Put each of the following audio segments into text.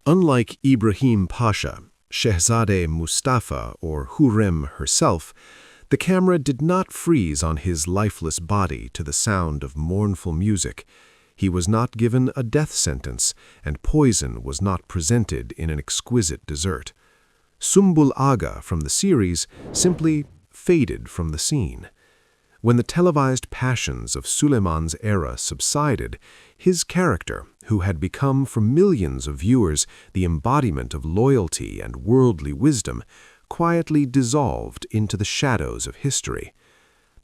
Unlike Ibrahim Pasha, Şehzade Mustafa, or Hurrem herself, the camera did not freeze on his lifeless body to the sound of mournful music. He was not given a death sentence, and poison was not presented in an exquisite dessert. Sumbul Aga from the series simply faded from the scene. When the televised passions of Suleiman's era subsided, his character, who had become for millions of viewers the embodiment of loyalty and worldly wisdom, quietly dissolved into the shadows of history.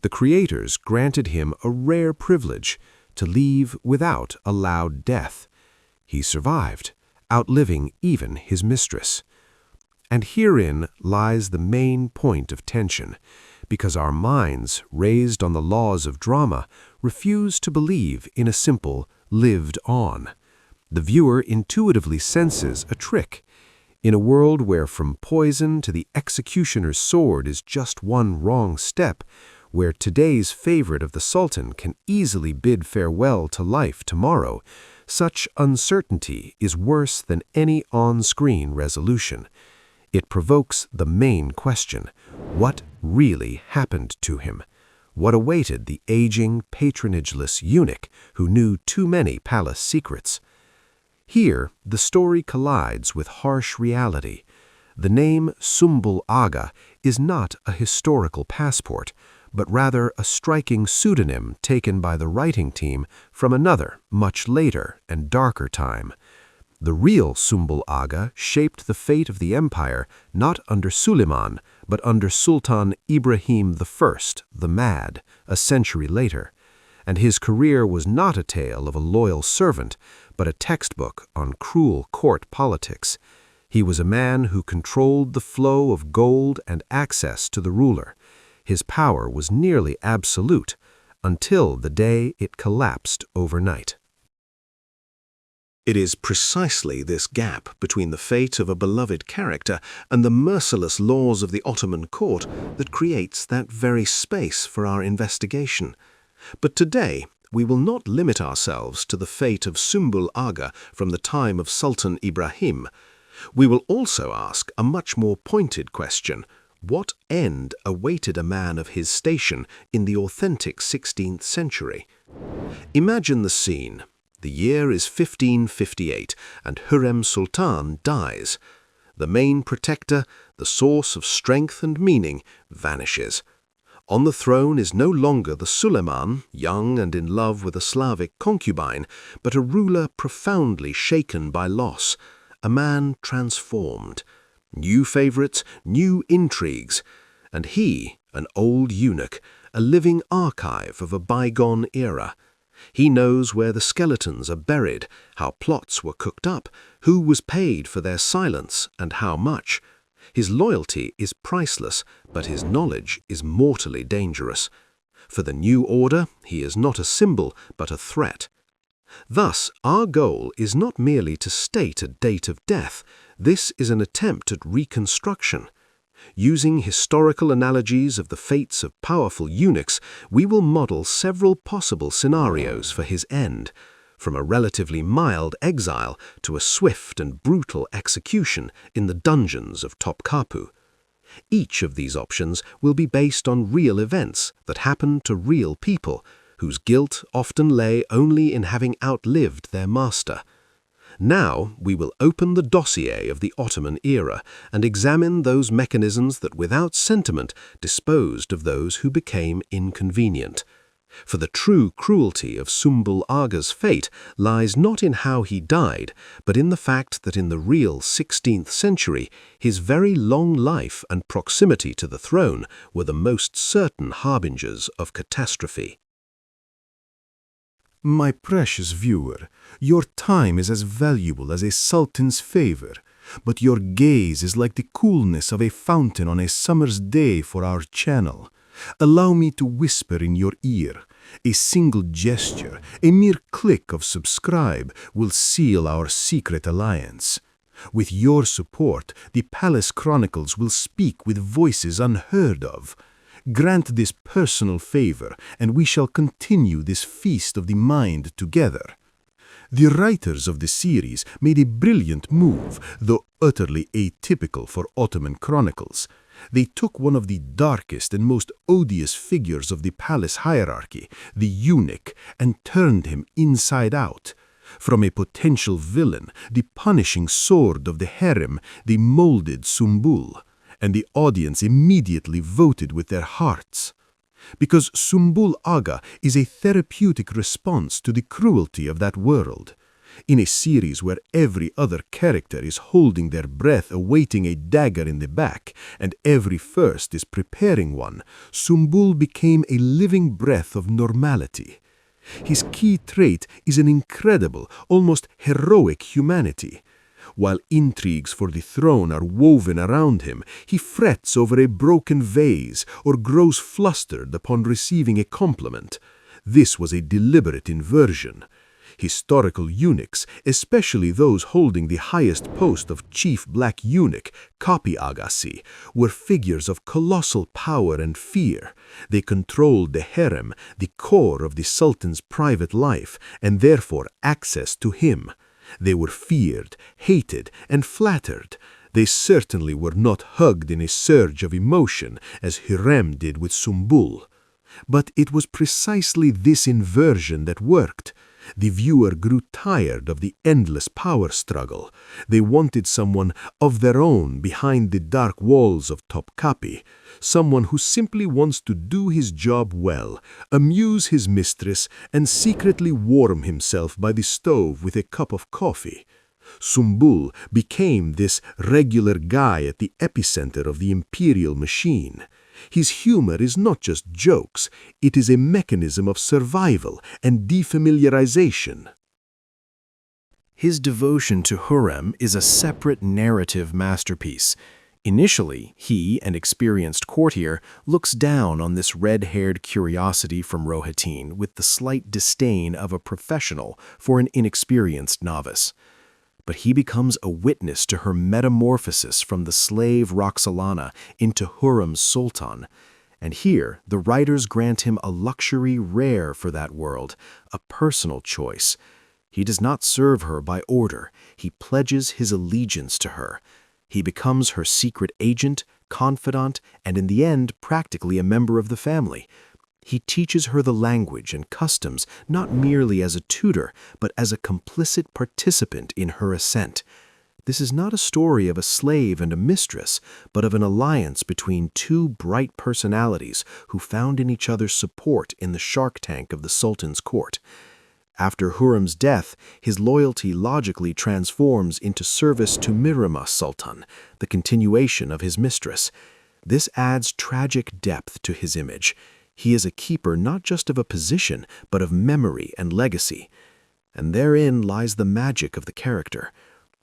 The creators granted him a rare privilege to leave without a loud death. He survived, outliving even his mistress. And herein lies the main point of tension, because our minds, raised on the laws of drama, refuse to believe in a simple lived on. The viewer intuitively senses a trick. In a world where from poison to the executioner's sword is just one wrong step, where today's favorite of the sultan can easily bid farewell to life tomorrow, such uncertainty is worse than any on-screen resolution. It provokes the main question: what really happened to him? What awaited the aging, patronage-less eunuch who knew too many palace secrets? Here, the story collides with harsh reality. The name Sumbul Aga is not a historical passport, but rather a striking pseudonym taken by the writing team from another, much later and darker time. The real Sumbul Aga shaped the fate of the empire not under Suleiman, but under Sultan Ibrahim Pasha, the Mad, a century later. And his career was not a tale of a loyal servant, but a textbook on cruel court politics. He was a man who controlled the flow of gold and access to the ruler. His power was nearly absolute, until the day it collapsed overnight. It is precisely this gap between the fate of a beloved character and the merciless laws of the Ottoman court that creates that very space for our investigation. But today, we will not limit ourselves to the fate of Sumbul Aga from the time of Sultan Ibrahim. We will also ask a much more pointed question: what end awaited a man of his station in the authentic 16th century? Imagine the scene. The year is 1558, and Hurrem Sultan dies. The main protector, the source of strength and meaning, vanishes. On the throne is no longer the Suleiman, young and in love with a Slavic concubine, but a ruler profoundly shaken by loss, a man transformed. New favorites, new intrigues, and he, an old eunuch, a living archive of a bygone era. He knows where the skeletons are buried, how plots were cooked up, who was paid for their silence, and how much. His loyalty is priceless, but his knowledge is mortally dangerous. For the new order, he is not a symbol, but a threat. Thus, our goal is not merely to state a date of death. This is an attempt at reconstruction. Using historical analogies of the fates of powerful eunuchs, we will model several possible scenarios for his end, from a relatively mild exile to a swift and brutal execution in the dungeons of Topkapi. Each of these options will be based on real events that happened to real people, whose guilt often lay only in having outlived their master. Now we will open the dossier of the Ottoman era and examine those mechanisms that without sentiment disposed of those who became inconvenient. For the true cruelty of Sumbul Aga's fate lies not in how he died, but in the fact that in the real 16th century, his very long life and proximity to the throne were the most certain harbingers of catastrophe. My precious viewer, your time is as valuable as a sultan's favor, but your gaze is like the coolness of a fountain on a summer's day for our channel. Allow me to whisper in your ear. A single gesture, a mere click of subscribe will seal our secret alliance. With your support, the Palace Chronicles will speak with voices unheard of. Grant this personal favor, and we shall continue this feast of the mind together. The writers of the series made a brilliant move, though utterly atypical for Ottoman chronicles. They took one of the darkest and most odious figures of the palace hierarchy, the eunuch, and turned him inside out. From a potential villain, the punishing sword of the Harem, they molded Sumbul, and the audience immediately voted with their hearts. Because Sumbul Aga is a therapeutic response to the cruelty of that world. In a series where every other character is holding their breath awaiting a dagger in the back, and every first is preparing one, Sumbul became a living breath of normality. His key trait is an incredible, almost heroic humanity. While intrigues for the throne are woven around him, he frets over a broken vase or grows flustered upon receiving a compliment. This was a deliberate inversion. Historical eunuchs, especially those holding the highest post of chief black eunuch, copy agassi, were figures of colossal power and fear. They controlled the harem, the core of the sultan's private life, and therefore access to him. They were feared, hated, and flattered. They certainly were not hugged in a surge of emotion, as Hurrem did with Sumbul. But it was precisely this inversion that worked. The viewer grew tired of the endless power struggle. They wanted someone of their own behind the dark walls of Topkapi, someone who simply wants to do his job well, amuse his mistress, and secretly warm himself by the stove with a cup of coffee. Sumbul became this regular guy at the epicenter of the imperial machine. His humor is not just jokes, it is a mechanism of survival and defamiliarization. His devotion to Hurrem is a separate narrative masterpiece. Initially, he, an experienced courtier, looks down on this red-haired curiosity from Rohatyn with the slight disdain of a professional for an inexperienced novice. But he becomes a witness to her metamorphosis from the slave Roxolana into Hurrem's sultan. And here, the writers grant him a luxury rare for that world, a personal choice. He does not serve her by order. He pledges his allegiance to her. He becomes her secret agent, confidant, and in the end, practically a member of the family. He teaches her the language and customs not merely as a tutor, but as a complicit participant in her ascent. This is not a story of a slave and a mistress, but of an alliance between two bright personalities who found in each other support in the shark tank of the Sultan's court. After Hurrem's death, his loyalty logically transforms into service to Mihrama Sultan, the continuation of his mistress. This adds tragic depth to his image. He is a keeper not just of a position, but of memory and legacy. And therein lies the magic of the character.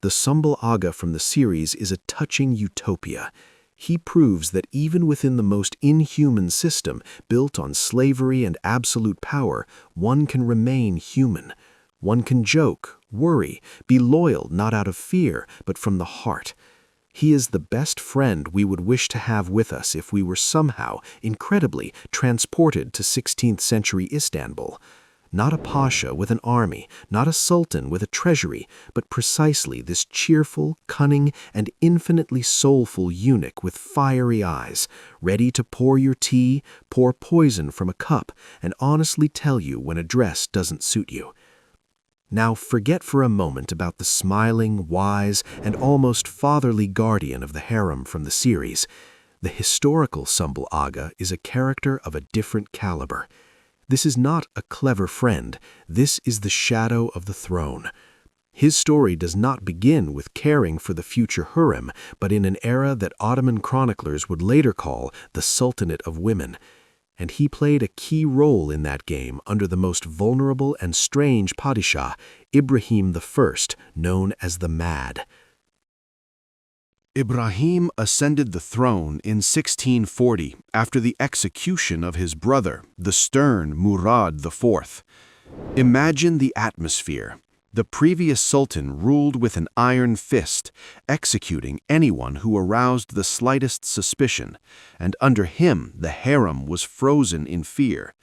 The Sumbul Aga from the series is a touching utopia. He proves that even within the most inhuman system, built on slavery and absolute power, one can remain human. One can joke, worry, be loyal not out of fear, but from the heart. He is the best friend we would wish to have with us if we were somehow, incredibly, transported to 16th century Istanbul. Not a pasha with an army, not a sultan with a treasury, but precisely this cheerful, cunning, and infinitely soulful eunuch with fiery eyes, ready to pour your tea, pour poison from a cup, and honestly tell you when a dress doesn't suit you. Now forget for a moment about the smiling, wise, and almost fatherly guardian of the harem from the series. The historical Sumbul Aga is a character of a different caliber. This is not a clever friend. This is the shadow of the throne. His story does not begin with caring for the future Hurrem, but in an era that Ottoman chroniclers would later call the Sultanate of Women. And he played a key role in that game under the most vulnerable and strange Padishah, Ibrahim I, known as the Mad. Ibrahim ascended the throne in 1640 after the execution of his brother, the stern Murad IV. Imagine the atmosphere. The previous sultan ruled with an iron fist, executing anyone who aroused the slightest suspicion, and under him the harem was frozen in fear.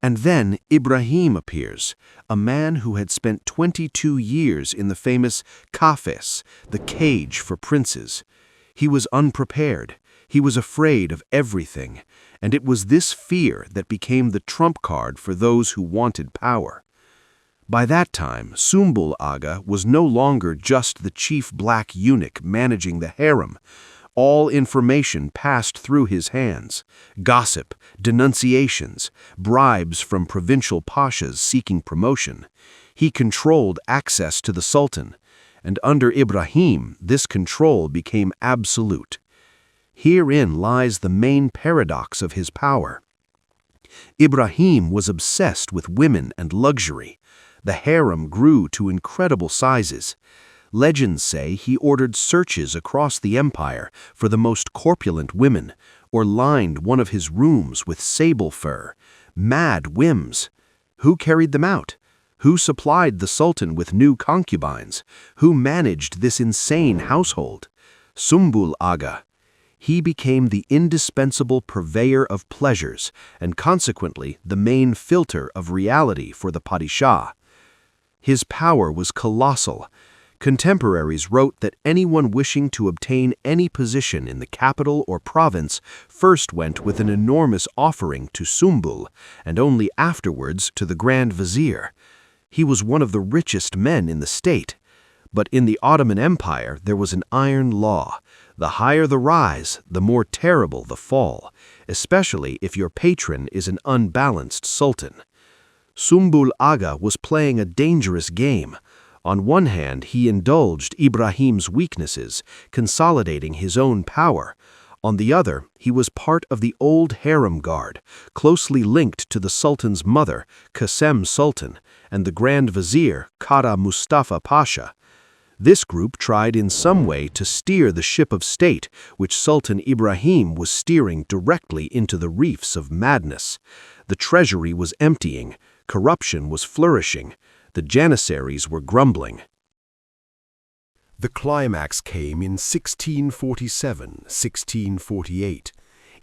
And then Ibrahim appears, a man who had spent 22 years in the famous kafes, the cage for princes. He was unprepared. He was afraid of everything, and it was this fear that became the trump card for those who wanted power. By that time, Sumbul Aga was no longer just the chief black eunuch managing the harem. All information passed through his hands: gossip, denunciations, bribes from provincial pashas seeking promotion. He controlled access to the sultan, and under Ibrahim, this control became absolute. Herein lies the main paradox of his power. Ibrahim was obsessed with women and luxury. The harem grew to incredible sizes. Legends say he ordered searches across the empire for the most corpulent women, or lined one of his rooms with sable fur. Mad whims! Who carried them out? Who supplied the sultan with new concubines? Who managed this insane household? Sumbul Aga. He became the indispensable purveyor of pleasures, and consequently the main filter of reality for the padishah. His power was colossal. Contemporaries wrote that anyone wishing to obtain any position in the capital or province first went with an enormous offering to Sümbül, and only afterwards to the Grand Vizier. He was one of the richest men in the state. But in the Ottoman Empire there was an iron law: the higher the rise, the more terrible the fall, especially if your patron is an unbalanced sultan. Sumbul Aga was playing a dangerous game. On one hand, he indulged Ibrahim's weaknesses, consolidating his own power. On the other, he was part of the old harem guard, closely linked to the sultan's mother, Qasem Sultan, and the Grand Vizier, Qara Mustafa Pasha. This group tried in some way to steer the ship of state, which Sultan Ibrahim was steering directly into the reefs of madness. The treasury was emptying. Corruption was flourishing. The janissaries were grumbling. The climax came in 1647-1648.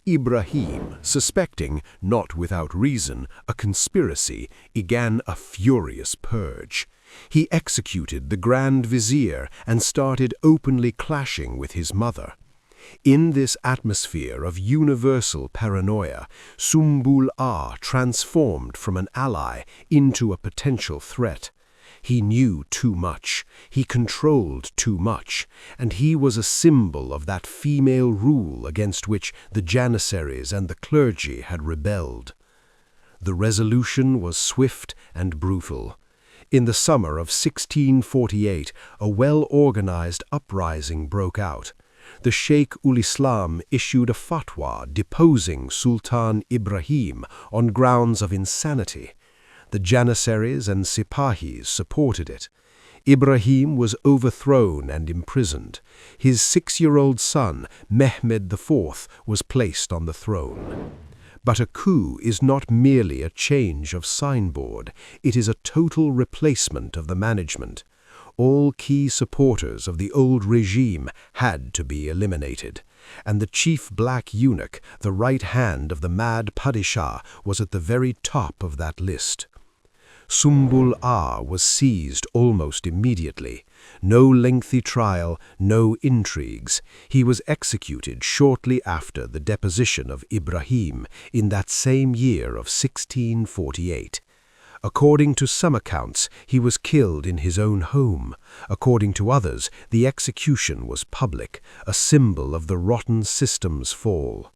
Ibrahim, suspecting, not without reason, a conspiracy, began a furious purge. He executed the Grand Vizier and started openly clashing with his mother. In this atmosphere of universal paranoia, Sumbul Aga transformed from an ally into a potential threat. He knew too much, he controlled too much, and he was a symbol of that female rule against which the janissaries and the clergy had rebelled. The resolution was swift and brutal. In the summer of 1648, a well-organized uprising broke out. The Sheikh-ul-Islam issued a fatwa deposing Sultan Ibrahim on grounds of insanity. The janissaries and sipahis supported it. Ibrahim was overthrown and imprisoned. His 6-year-old son, Mehmed IV, was placed on the throne. But a coup is not merely a change of signboard, it is a total replacement of the management. All key supporters of the old regime had to be eliminated, and the chief black eunuch, the right hand of the mad padishah, was at the very top of that list. Sumbul Aga was seized almost immediately. No lengthy trial, no intrigues. He was executed shortly after the deposition of Ibrahim in that same year of 1648. According to some accounts, he was killed in his own home. According to others, the execution was public, a symbol of the rotten system's fall.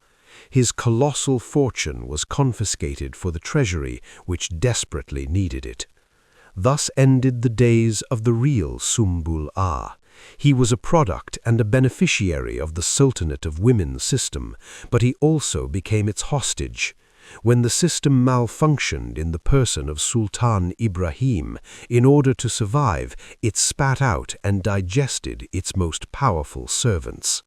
His colossal fortune was confiscated for the treasury, which desperately needed it. Thus ended the days of the real Sumbul Aga. He was a product and a beneficiary of the Sultanate of Women system, but he also became its hostage. When the system malfunctioned in the person of Sultan Ibrahim, in order to survive, it spat out and digested its most powerful servants.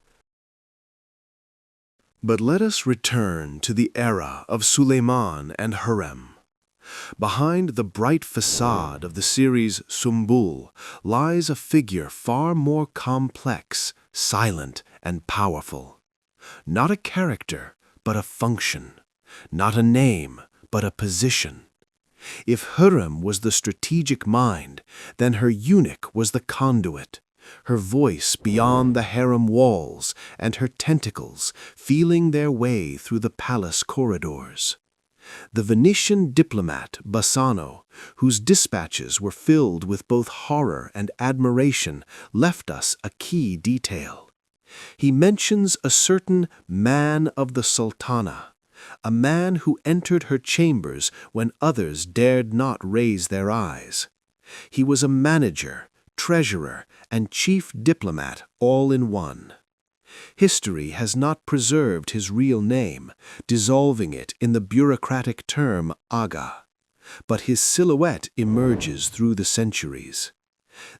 But let us return to the era of Suleiman and Hurrem. Behind the bright facade of the series Sumbul lies a figure far more complex, silent, and powerful. Not a character, but a function. Not a name, but a position. If Hurrem was the strategic mind, then her eunuch was the conduit, her voice beyond the harem walls and her tentacles feeling their way through the palace corridors. The Venetian diplomat Bassano, whose dispatches were filled with both horror and admiration, left us a key detail. He mentions a certain man of the sultana, a man who entered her chambers when others dared not raise their eyes. He was a manager, treasurer, and chief diplomat all in one. History has not preserved his real name, dissolving it in the bureaucratic term Aga, but his silhouette emerges through the centuries.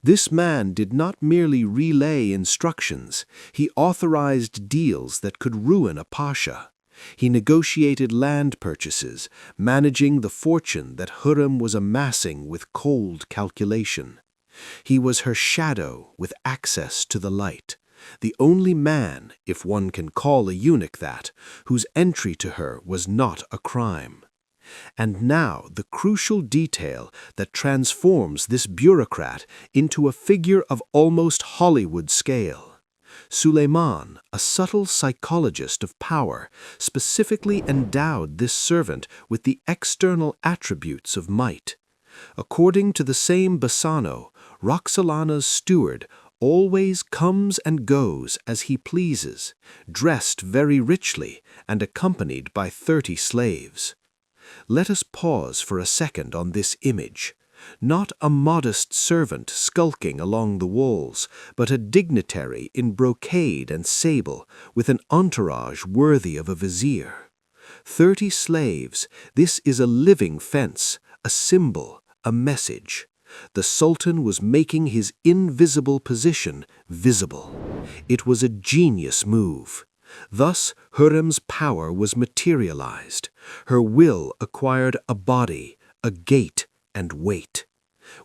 This man did not merely relay instructions, he authorized deals that could ruin a pasha. He negotiated land purchases, managing the fortune that Hurrem was amassing with cold calculation. He was her shadow with access to the light, the only man, if one can call a eunuch that, whose entry to her was not a crime. And now the crucial detail that transforms this bureaucrat into a figure of almost Hollywood scale. Suleiman, a subtle psychologist of power, specifically endowed this servant with the external attributes of might. According to the same Bassano, Roxolana's steward always comes and goes as he pleases, dressed very richly and accompanied by 30 slaves. Let us pause for a second on this image. Not a modest servant skulking along the walls, but a dignitary in brocade and sable, with an entourage worthy of a vizier. 30 slaves, this is a living fence, a symbol, a message. The Sultan was making his invisible position visible. It was a genius move. Thus, Hurrem's power was materialized. Her will acquired a body, a gait, and weight.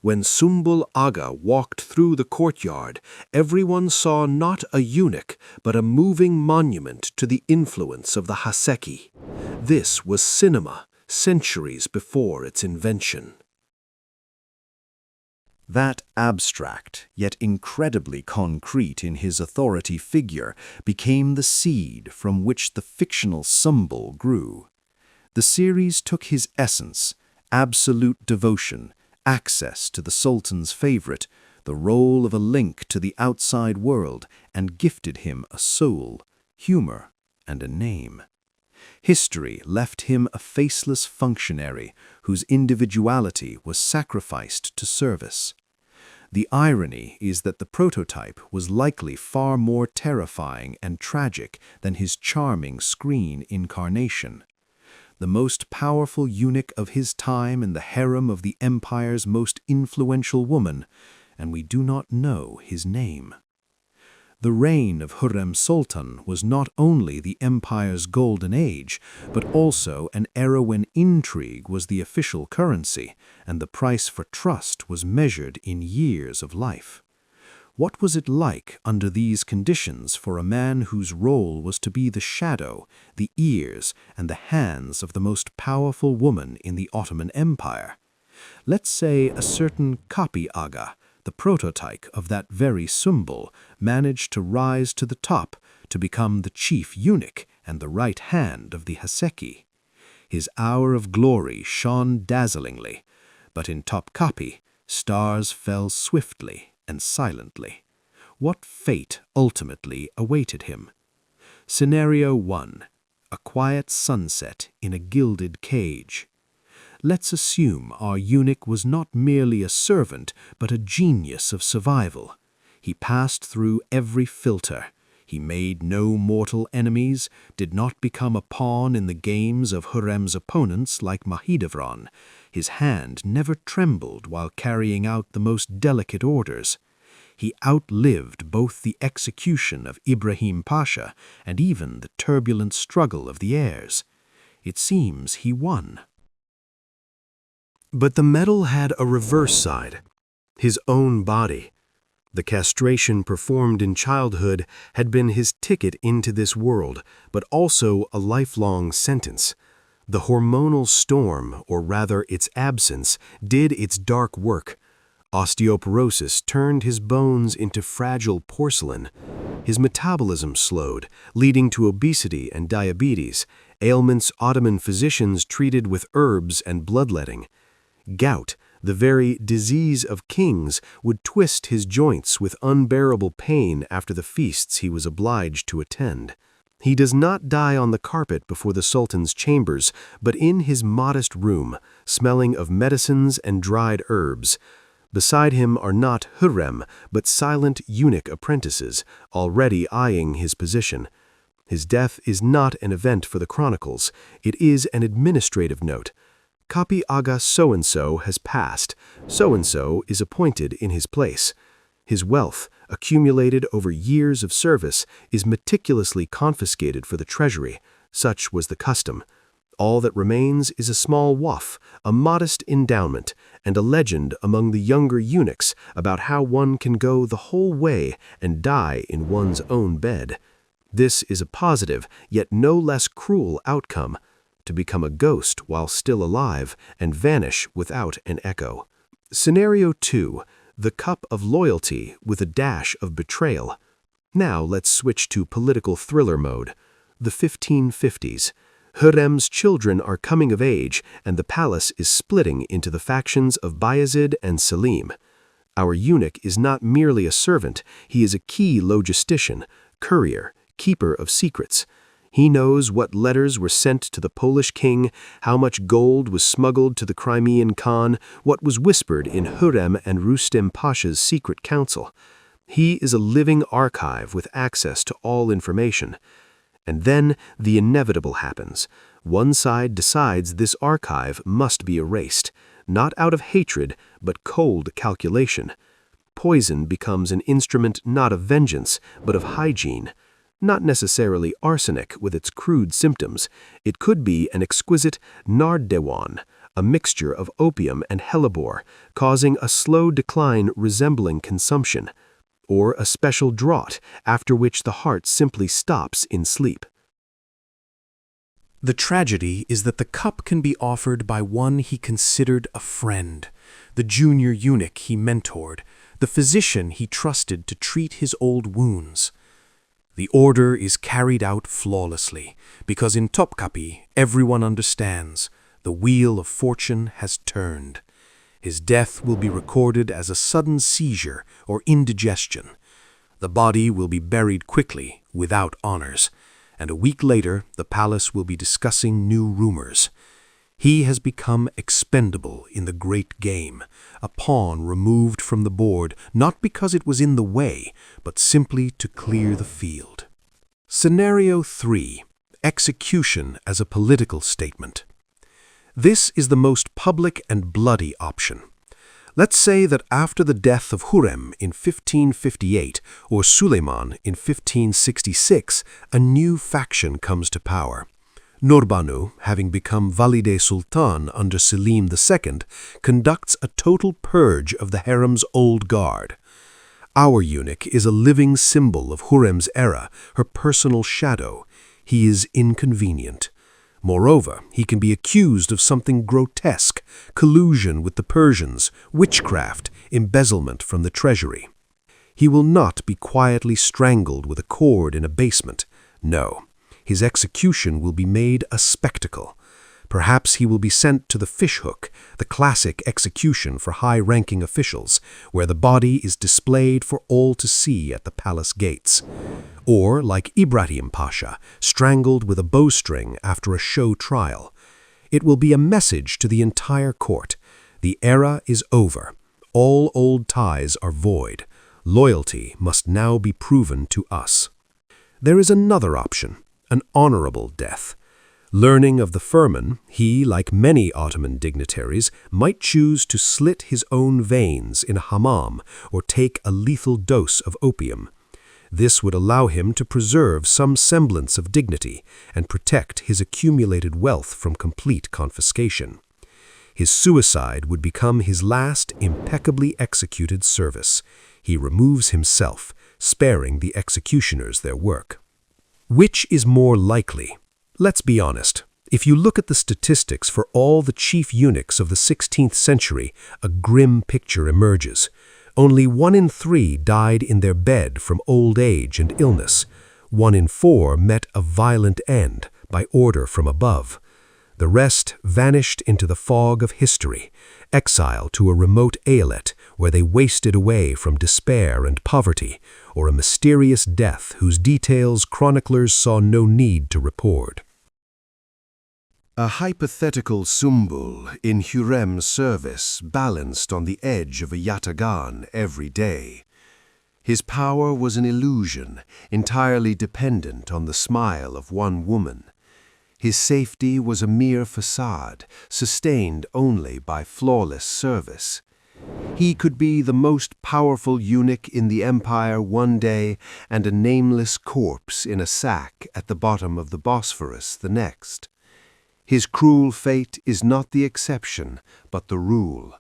When Sumbul Aga walked through the courtyard, everyone saw not a eunuch, but a moving monument to the influence of the Haseki. This was cinema, centuries before its invention. That abstract, yet incredibly concrete in his authority figure, became the seed from which the fictional Sumbul grew. The series took his essence, absolute devotion, access to the Sultan's favorite, the role of a link to the outside world, and gifted him a soul, humor, and a name. History left him a faceless functionary whose individuality was sacrificed to service. The irony is that the prototype was likely far more terrifying and tragic than his charming screen incarnation. The most powerful eunuch of his time in the harem of the empire's most influential woman, and we do not know his name. The reign of Hurrem Sultan was not only the empire's golden age, but also an era when intrigue was the official currency, and the price for trust was measured in years of life. What was it like under these conditions for a man whose role was to be the shadow, the ears, and the hands of the most powerful woman in the Ottoman Empire? Let's say a certain Copy Aga, the prototype of that very Sumbul, managed to rise to the top, to become the chief eunuch and the right hand of the Haseki. His hour of glory shone dazzlingly, but in Topkapi, stars fell swiftly and silently. What fate ultimately awaited him? Scenario 1. A quiet sunset in a gilded cage. Let's assume our eunuch was not merely a servant, but a genius of survival. He passed through every filter. He made no mortal enemies, did not become a pawn in the games of Hurrem's opponents like Mahidevran. His hand never trembled while carrying out the most delicate orders. He outlived both the execution of Ibrahim Pasha and even the turbulent struggle of the heirs. It seems he won. But the medal had a reverse side, his own body. The castration performed in childhood had been his ticket into this world, but also a lifelong sentence. The hormonal storm, or rather its absence, did its dark work. Osteoporosis turned his bones into fragile porcelain. His metabolism slowed, leading to obesity and diabetes, ailments Ottoman physicians treated with herbs and bloodletting. Gout, the very disease of kings, would twist his joints with unbearable pain after the feasts he was obliged to attend. He does not die on the carpet before the Sultan's chambers, but in his modest room, smelling of medicines and dried herbs. Beside him are not Hurrem, but silent eunuch apprentices, already eyeing his position. His death is not an event for the chronicles, it is an administrative note. Copy Aga so-and-so has passed, so-and-so is appointed in his place. His wealth, accumulated over years of service, is meticulously confiscated for the treasury. Such was the custom. All that remains is a small waff, a modest endowment, and a legend among the younger eunuchs about how one can go the whole way and die in one's own bed. This is a positive, yet no less cruel outcome, to become a ghost while still alive and vanish without an echo. Scenario 2. The cup of loyalty with a dash of betrayal. Now let's switch to political thriller mode. The 1550s. Hurrem's children are coming of age, and the palace is splitting into the factions of Bayezid and Selim. Our eunuch is not merely a servant, he is a key logistician, courier, keeper of secrets. He knows what letters were sent to the Polish king, how much gold was smuggled to the Crimean Khan, what was whispered in Hurrem and Ibrahim Pasha's secret council. He is a living archive with access to all information. And then the inevitable happens. One side decides this archive must be erased, not out of hatred, but cold calculation. Poison becomes an instrument not of vengeance, but of hygiene. Not necessarily arsenic with its crude symptoms. It could be an exquisite nardewon, a mixture of opium and hellebore, causing a slow decline resembling consumption, or a special draught after which the heart simply stops in sleep. The tragedy is that the cup can be offered by one he considered a friend, the junior eunuch he mentored, the physician he trusted to treat his old wounds. The order is carried out flawlessly, because in Topkapi everyone understands the wheel of fortune has turned. His death will be recorded as a sudden seizure or indigestion. The body will be buried quickly, without honors, and a week later the palace will be discussing new rumors. He has become expendable in the great game, a pawn removed from the board not because it was in the way, but simply to clear the field. Scenario 3. Execution as a political statement. This is the most public and bloody option. Let's say that after the death of Hurrem in 1558 or Suleiman in 1566, a new faction comes to power. Nurbanu, having become valide sultan under Selim II, conducts a total purge of the harem's old guard. Our eunuch is a living symbol of Hurrem's era, her personal shadow. He is inconvenient. Moreover, he can be accused of something grotesque, collusion with the Persians, witchcraft, embezzlement from the treasury. He will not be quietly strangled with a cord in a basement. No. His execution will be made a spectacle. Perhaps he will be sent to the fishhook, the classic execution for high-ranking officials, where the body is displayed for all to see at the palace gates. Or, like Ibrahim Pasha, strangled with a bowstring after a show trial. It will be a message to the entire court. The era is over. All old ties are void. Loyalty must now be proven to us. There is another option. An honorable death. Learning of the firman, he, like many Ottoman dignitaries, might choose to slit his own veins in a hammam or take a lethal dose of opium. This would allow him to preserve some semblance of dignity and protect his accumulated wealth from complete confiscation. His suicide would become his last impeccably executed service. He removes himself, sparing the executioners their work. Which is more likely? Let's be honest. If you look at the statistics for all the chief eunuchs of the 16th century, a grim picture emerges. Only 1 in 3 died in their bed from old age and illness. 1 in 4 met a violent end by order from above. The rest vanished into the fog of history, exiled to a remote eyalet where they wasted away from despair and poverty, or a mysterious death whose details chroniclers saw no need to record. A hypothetical Sumbul in Hurrem's service balanced on the edge of a yataghan every day. His power was an illusion, entirely dependent on the smile of one woman. His safety was a mere facade, sustained only by flawless service. He could be the most powerful eunuch in the empire one day and a nameless corpse in a sack at the bottom of the Bosphorus the next. His cruel fate is not the exception, but the rule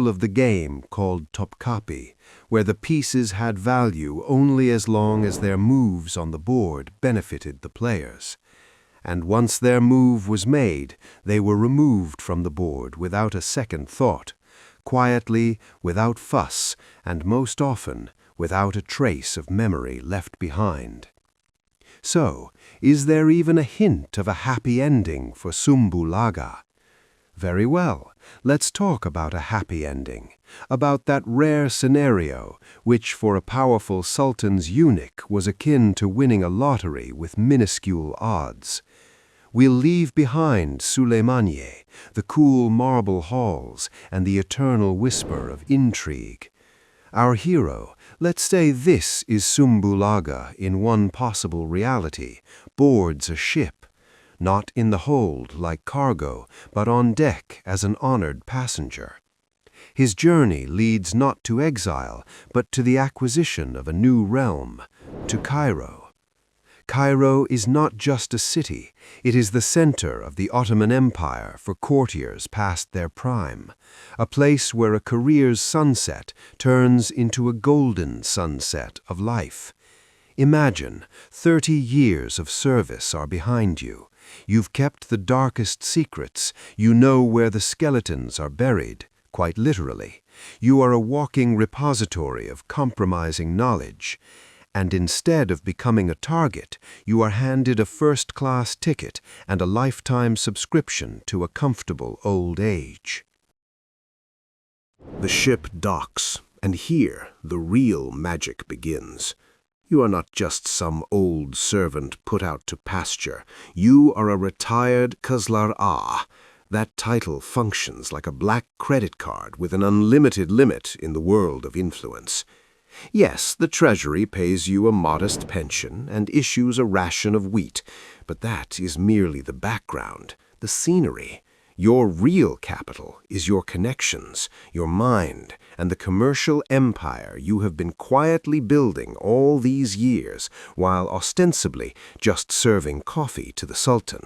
of the game called Topkapi, where the pieces had value only as long as their moves on the board benefited the players. And once their move was made, they were removed from the board without a second thought, quietly, without fuss, and most often without a trace of memory left behind. So, is there even a hint of a happy ending for Sumbul Aga? Very well, let's talk about a happy ending, about that rare scenario which for a powerful sultan's eunuch was akin to winning a lottery with minuscule odds. We'll leave behind Suleiman, the cool marble halls, and the eternal whisper of intrigue. Our hero, let's say this is Sumbul Aga in one possible reality, boards a ship, not in the hold like cargo, but on deck as an honored passenger. His journey leads not to exile, but to the acquisition of a new realm, to Cairo. Cairo is not just a city, it is the center of the Ottoman Empire for courtiers past their prime, a place where a career's sunset turns into a golden sunset of life. Imagine, 30 years of service are behind you. You've kept the darkest secrets, you know where the skeletons are buried, quite literally. You are a walking repository of compromising knowledge. And instead of becoming a target, you are handed a first-class ticket and a lifetime subscription to a comfortable old age. The ship docks, and here the real magic begins. You are not just some old servant put out to pasture. You are a retired Kazlar-Ah. That title functions like a black credit card with an unlimited limit in the world of influence. Yes, the treasury pays you a modest pension and issues a ration of wheat, but that is merely the background, the scenery. Your real capital is your connections, your mind, and the commercial empire you have been quietly building all these years while ostensibly just serving coffee to the sultan.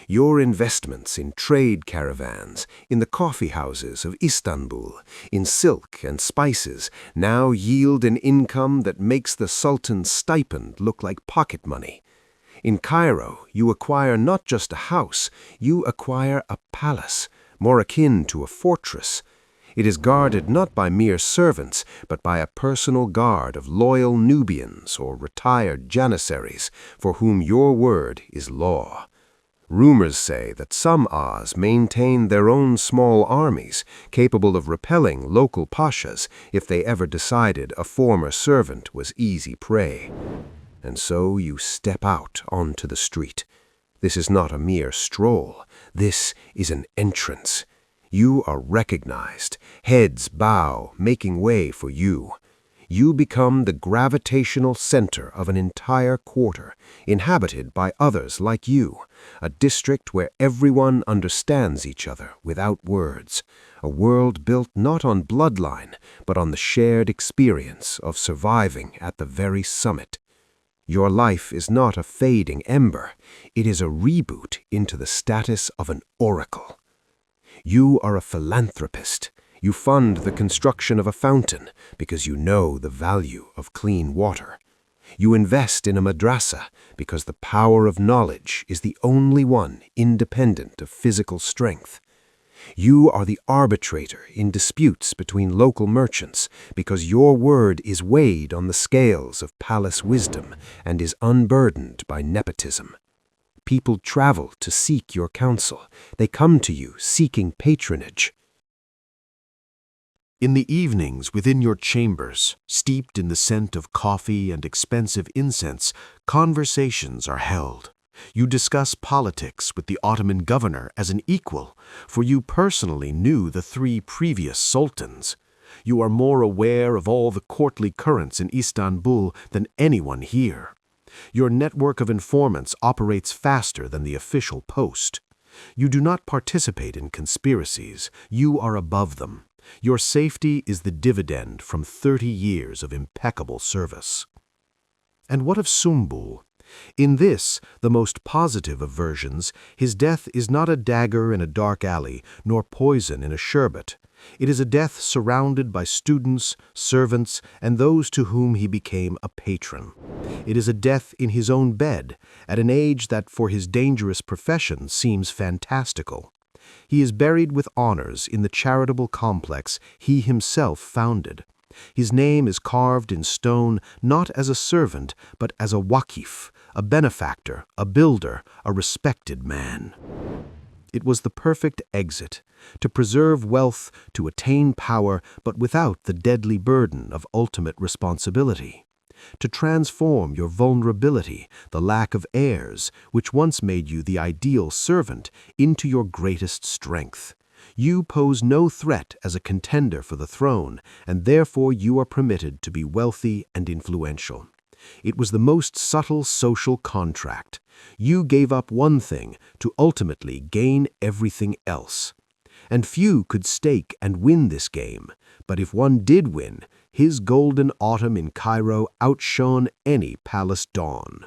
Your investments in trade caravans, in the coffee houses of Istanbul, in silk and spices, now yield an income that makes the sultan's stipend look like pocket money. In Cairo, you acquire not just a house, you acquire a palace, more akin to a fortress. It is guarded not by mere servants, but by a personal guard of loyal Nubians or retired janissaries, for whom your word is law. Rumors say that some Ahs maintain their own small armies, capable of repelling local pashas if they ever decided a former servant was easy prey. And so you step out onto the street. This is not a mere stroll. This is an entrance. You are recognized. Heads bow, making way for you. You become the gravitational center of an entire quarter, inhabited by others like you, a district where everyone understands each other without words, a world built not on bloodline, but on the shared experience of surviving at the very summit. Your life is not a fading ember, it is a reboot into the status of an oracle. You are a philanthropist. You fund the construction of a fountain because you know the value of clean water. You invest in a madrasa because the power of knowledge is the only one independent of physical strength. You are the arbitrator in disputes between local merchants because your word is weighed on the scales of palace wisdom and is unburdened by nepotism. People travel to seek your counsel. They come to you seeking patronage. In the evenings within your chambers, steeped in the scent of coffee and expensive incense, conversations are held. You discuss politics with the Ottoman governor as an equal, for you personally knew the 3 previous sultans. You are more aware of all the courtly currents in Istanbul than anyone here. Your network of informants operates faster than the official post. You do not participate in conspiracies. You are above them. Your safety is the dividend from 30 years of impeccable service. And what of Sumbul? In this, the most positive of versions, his death is not a dagger in a dark alley, nor poison in a sherbet. It is a death surrounded by students, servants, and those to whom he became a patron. It is a death in his own bed, at an age that for his dangerous profession seems fantastical. He is buried with honors in the charitable complex he himself founded. His name is carved in stone not as a servant, but as a wakif, a benefactor, a builder, a respected man. It was the perfect exit, to preserve wealth, to attain power, but without the deadly burden of ultimate responsibility. To transform your vulnerability, the lack of heirs, which once made you the ideal servant, into your greatest strength. You pose no threat as a contender for the throne, and therefore you are permitted to be wealthy and influential. It was the most subtle social contract. You gave up one thing to ultimately gain everything else. And few could stake and win this game, but if one did win, his golden autumn in Cairo outshone any palace dawn.